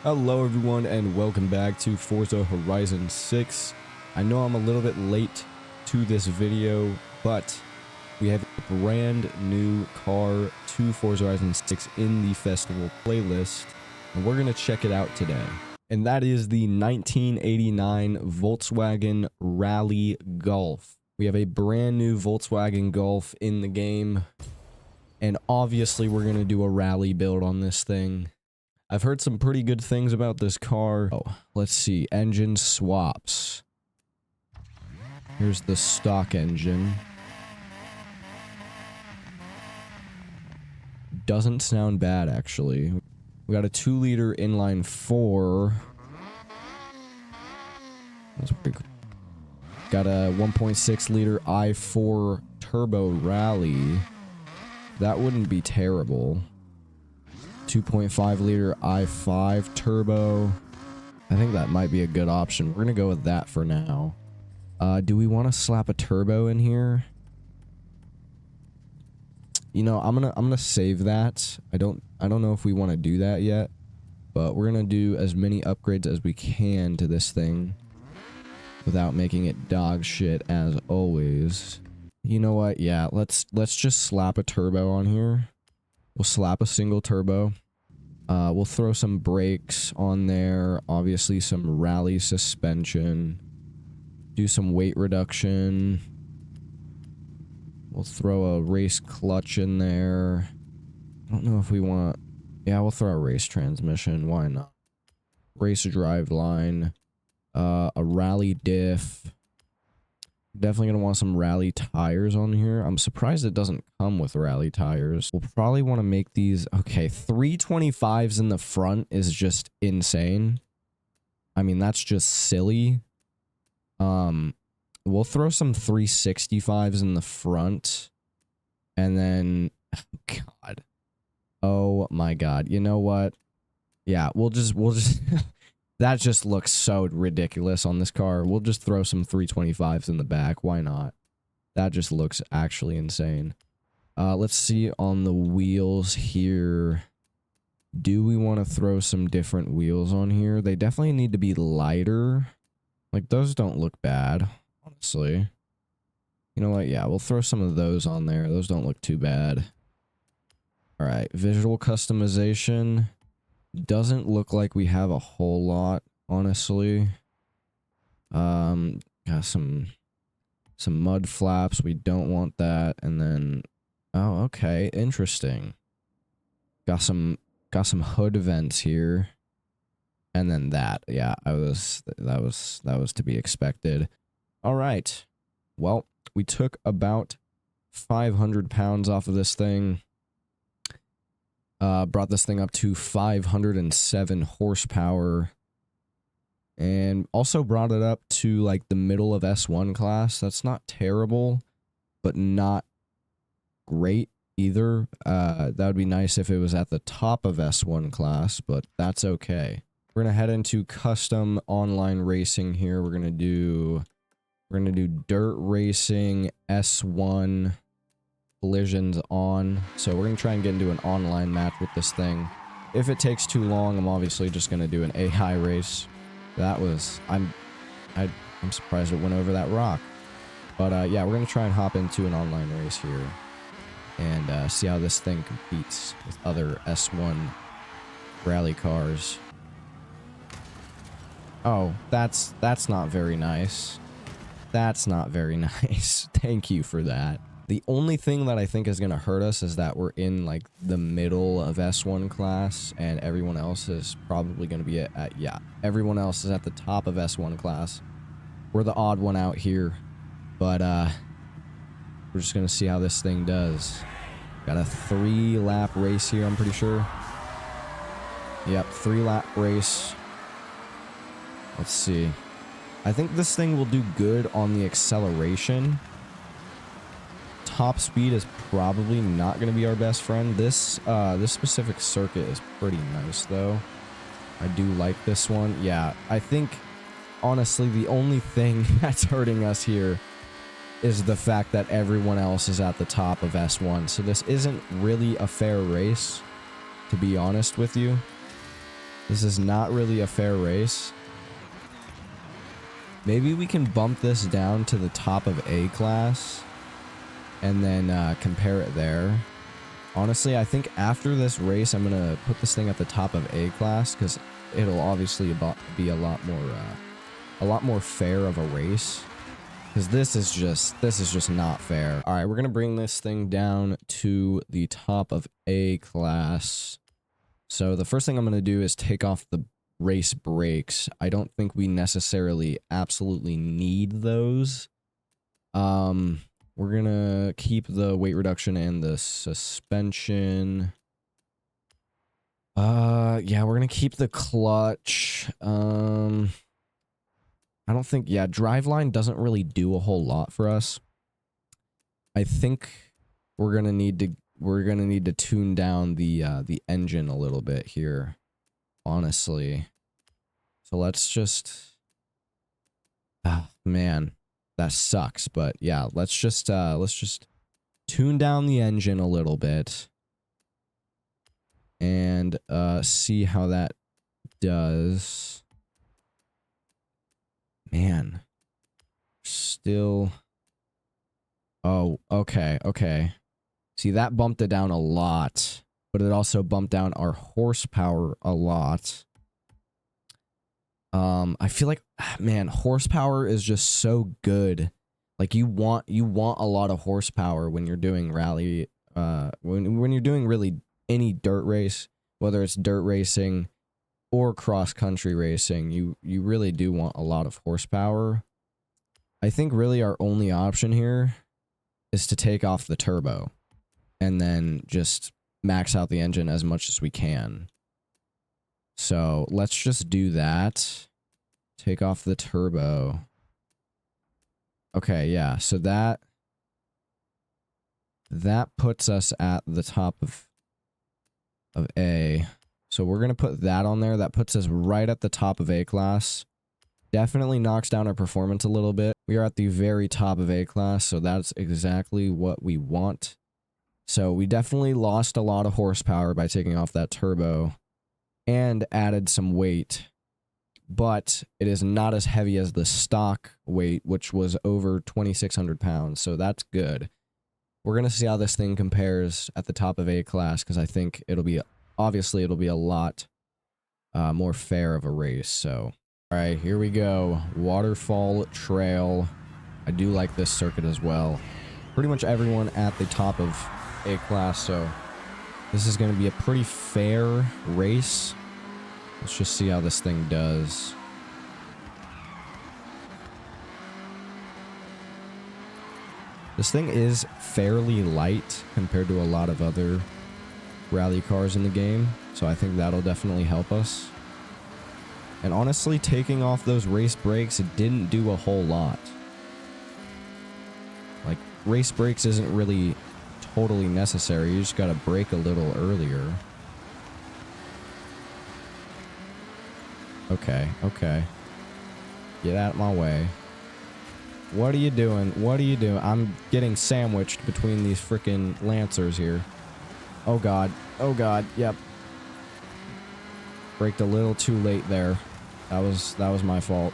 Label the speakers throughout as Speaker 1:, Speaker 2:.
Speaker 1: Hello everyone and welcome back to Forza Horizon 6. I know I'm a little bit late to this video, but we have a brand new car to Forza Horizon 6 in the festival playlist, and we're going to check it out today. And that is the 1989 Volkswagen Rallye Golf. We have a brand new Volkswagen Golf in the game, and obviously we're going to do a rally build on this thing. I've heard some pretty good things about this car. Oh, let's see. Engine swaps. Here's the stock engine. Doesn't sound bad, actually. We got a 2-liter inline 4. That's pretty cool. Got a 1.6-liter i4 turbo Rallye. That wouldn't be terrible. 2.5-liter i5 turbo. I think that might be a good option. We're gonna go with that for now. Do we want to slap a turbo in here? You know, I'm gonna save that. I don't know if we want to do that yet, but we're gonna do as many upgrades as we can to this thing without making it dog shit as always. You know what? Yeah, let's just slap a turbo on here. We'll slap a single turbo. We'll throw some brakes on there. Obviously some rally suspension. Do some weight reduction. We'll throw a race clutch in there. I don't know if we want... Yeah, we'll throw a race transmission. Why not? Race drive line. A rally diff. Definitely gonna want some rally tires on here. I'm surprised it doesn't come with rally tires. We'll probably want to make these... Okay, 325s in the front is just insane. I mean, that's just silly. We'll throw some 365s in the front. And then... Oh, God. Oh, my God. You know what? Yeah, we'll just... That just looks so ridiculous on this car. We'll just throw some 325s in the back. Why not? That just looks actually insane. Let's see on the wheels here. Do we want to throw some different wheels on here? They definitely need to be lighter. Like, those don't look bad, honestly. You know what? Yeah, we'll throw some of those on there. Those don't look too bad. All right, visual customization. Doesn't look like we have a whole lot, honestly. Got some mud flaps. We don't want that. And then, oh, okay, interesting. Got some hood vents here. And then that, yeah, that was to be expected. All right. Well, we took about 500 pounds off of this thing. Brought this thing up to 507 horsepower. And also brought it up to like the middle of S1 class. That's not terrible, but not great either. That would be nice if it was at the top of S1 class, but that's okay. We're gonna head into custom online racing here. We're gonna do dirt racing S1 collisions on. So we're gonna try and get into an online match with this thing. If it takes too long, I'm obviously just gonna do an AI race. That was I'm surprised it went over that rock. But yeah, we're gonna try and hop into an online race here and see how this thing competes with other S1 rally cars. Oh, that's not very nice. That's not very nice. Thank you for that. The only thing that I think is going to hurt us is that we're in, like, the middle of S1 class, and everyone else is probably going to be yeah, everyone else is at the top of S1 class. We're the odd one out here, but, we're just going to see how this thing does. Got a 3-lap race here, I'm pretty sure. Yep, 3-lap race. Let's see. I think this thing will do good on the acceleration. Top speed is probably not going to be our best friend. This specific circuit is pretty nice, though. I do like this one. Yeah, I think, honestly, the only thing that's hurting us here is the fact that everyone else is at the top of S1. So this isn't really a fair race, to be honest with you. This is not really a fair race. Maybe we can bump this down to the top of A class and then compare it there. Honestly, I think after this race, I'm going to put this thing at the top of A class because it'll obviously be a lot more fair of a race. Because this is just not fair. All right, we're going to bring this thing down to the top of A class. So the first thing I'm going to do is take off the race brakes. I don't think we necessarily absolutely need those. We're going to keep the weight reduction and the suspension. Yeah, we're going to keep the clutch. I don't think, yeah, driveline doesn't really do a whole lot for us. I think we're gonna need to tune down the engine a little bit here, honestly. So let's just, man, that sucks. But yeah, let's just tune down the engine a little bit and see how that does. Man, still. Oh, okay, okay. See, that bumped it down a lot, but it also bumped down our horsepower a lot. I feel like, man, horsepower is just so good. Like you want a lot of horsepower when you're doing rally. When you're doing really any dirt race, whether it's dirt racing or cross-country racing, you really do want a lot of horsepower. I think really our only option here is to take off the turbo and then just max out the engine as much as we can. So let's just do that. Take off the turbo. Okay, yeah, so that puts us at the top of A. So we're going to put that on there. That puts us right at the top of A class. Definitely knocks down our performance a little bit. We are at the very top of A class, so that's exactly what we want. So we definitely lost a lot of horsepower by taking off that turbo and added some weight. But it is not as heavy as the stock weight, which was over 2,600 pounds, so that's good. We're going to see how this thing compares at the top of A class, because I think obviously it'll be a lot more fair of a race. So, all right, here we go. Waterfall Trail. I do like this circuit as well. Pretty much everyone at the top of A class, so this is going to be a pretty fair race. Let's just see how this thing does. This thing is fairly light compared to a lot of other rally cars in the game, so I think that'll definitely help us. And honestly, taking off those race brakes didn't do a whole lot. Like, race brakes isn't really totally necessary, you just gotta brake a little earlier. Okay, okay. Get out of my way. What are you doing? What are you doing? I'm getting sandwiched between these freaking Lancers here. Oh god. Oh god. Yep. Braked a little too late there. That was my fault.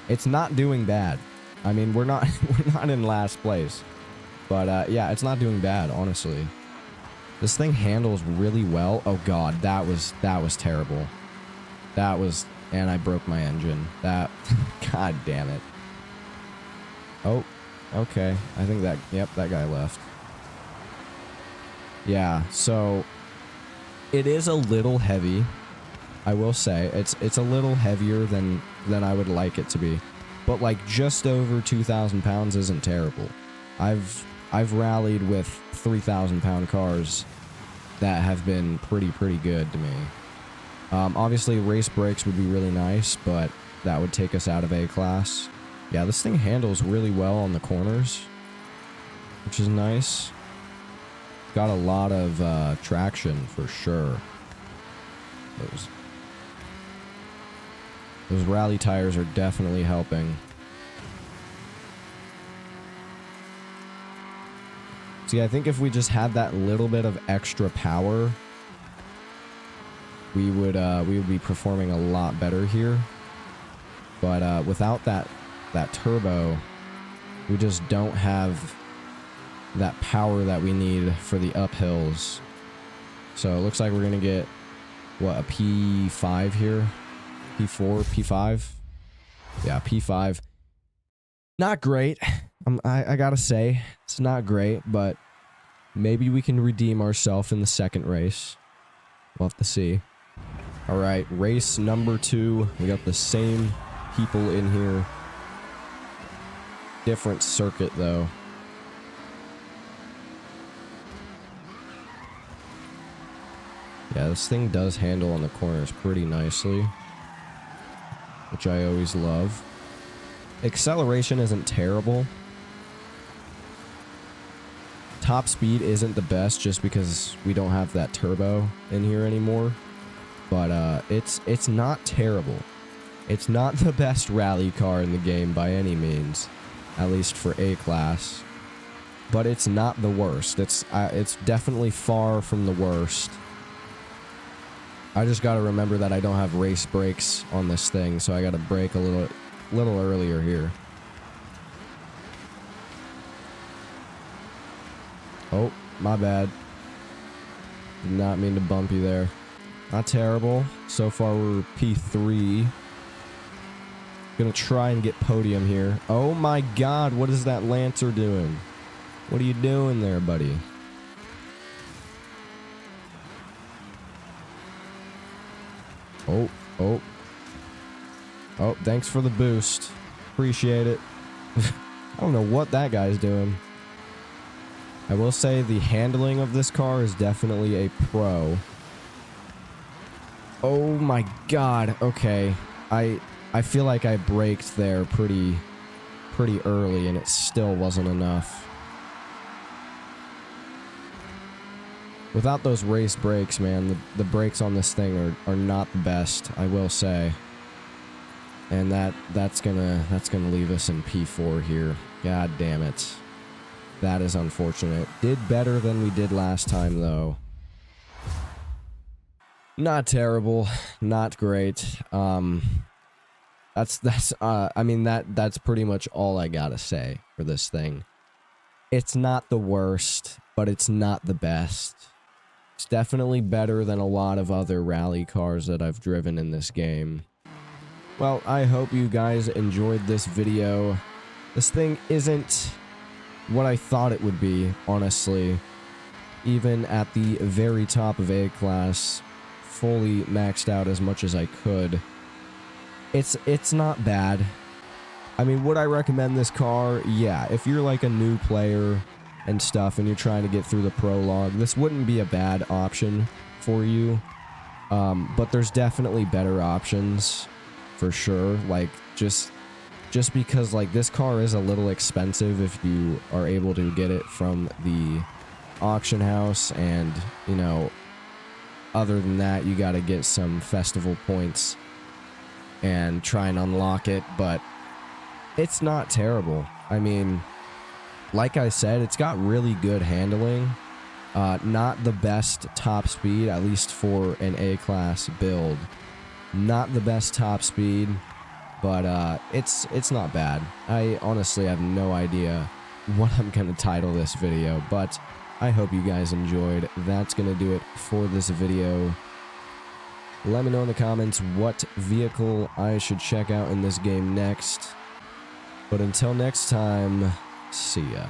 Speaker 1: It's not doing bad. I mean, we're not in last place. But yeah, it's not doing bad, honestly. This thing handles really well. Oh god, that was terrible. That was, and I broke my engine. That, god damn it. Oh, okay. I think that, yep, that guy left. Yeah, so it is a little heavy. I will say it's a little heavier than I would like it to be, but like just over 2,000 pounds isn't terrible. I've rallied with 3,000 pound cars that have been pretty good to me. Obviously race brakes would be really nice, but that would take us out of A class. Yeah, this thing handles really well on the corners, which is nice. Got a lot of traction for sure. Those rally tires are definitely helping. See, I think if we just had that little bit of extra power, we would be performing a lot better here. But without that turbo, we just don't have that power that we need for the uphills. So it looks like we're gonna get what, a P5 here, P4, P5. Yeah, P5. Not great. I gotta say, it's not great, but maybe we can redeem ourselves in the second race. We'll have to see. All right, race number 2. We got the same people in here. Different circuit, though. Yeah, this thing does handle on the corners pretty nicely, which I always love. Acceleration isn't terrible. Top speed isn't the best just because we don't have that turbo in here anymore. But it's not terrible. It's not the best rally car in the game by any means, at least for A-Class. But it's not the worst. It's definitely far from the worst. I just gotta remember that I don't have race brakes on this thing, so I gotta brake a little earlier here. Oh, my bad. Did not mean to bump you there. Not terrible. So far we're P3. Gonna try and get podium here. Oh my god, what is that Lancer doing? What are you doing there, buddy? Oh, oh. Oh, thanks for the boost. Appreciate it. I don't know what that guy's doing. I will say the handling of this car is definitely a pro. Oh my god. Okay. I feel like I braked there pretty early and it still wasn't enough. Without those race brakes, man, the brakes on this thing are not the best, I will say. And that's gonna leave us in P4 here. God damn it. That is unfortunate. Did better than we did last time, though. Not terrible, not great. I mean, that's pretty much all I gotta say for this thing. It's not the worst, but it's not the best. It's definitely better than a lot of other rally cars that I've driven in this game. Well, I hope you guys enjoyed this video. This thing isn't what I thought it would be, honestly. Even at the very top of A-Class, fully maxed out as much as I could. It's not bad. I mean, would I recommend this car? Yeah, if you're like a new player and stuff and you're trying to get through the prologue, this wouldn't be a bad option for you. But there's definitely better options for sure. Like just because like this car is a little expensive if you are able to get it from the auction house, and you know, other than that you got to get some festival points and try and unlock it. But it's not terrible. I mean, like I said, it's got really good handling. Not the best top speed, at least for an A-Class build. Not the best top speed, but it's not bad. I honestly have no idea what I'm going to title this video, but I hope you guys enjoyed. That's going to do it for this video. Let me know in the comments what vehicle I should check out in this game next. But until next time, see ya.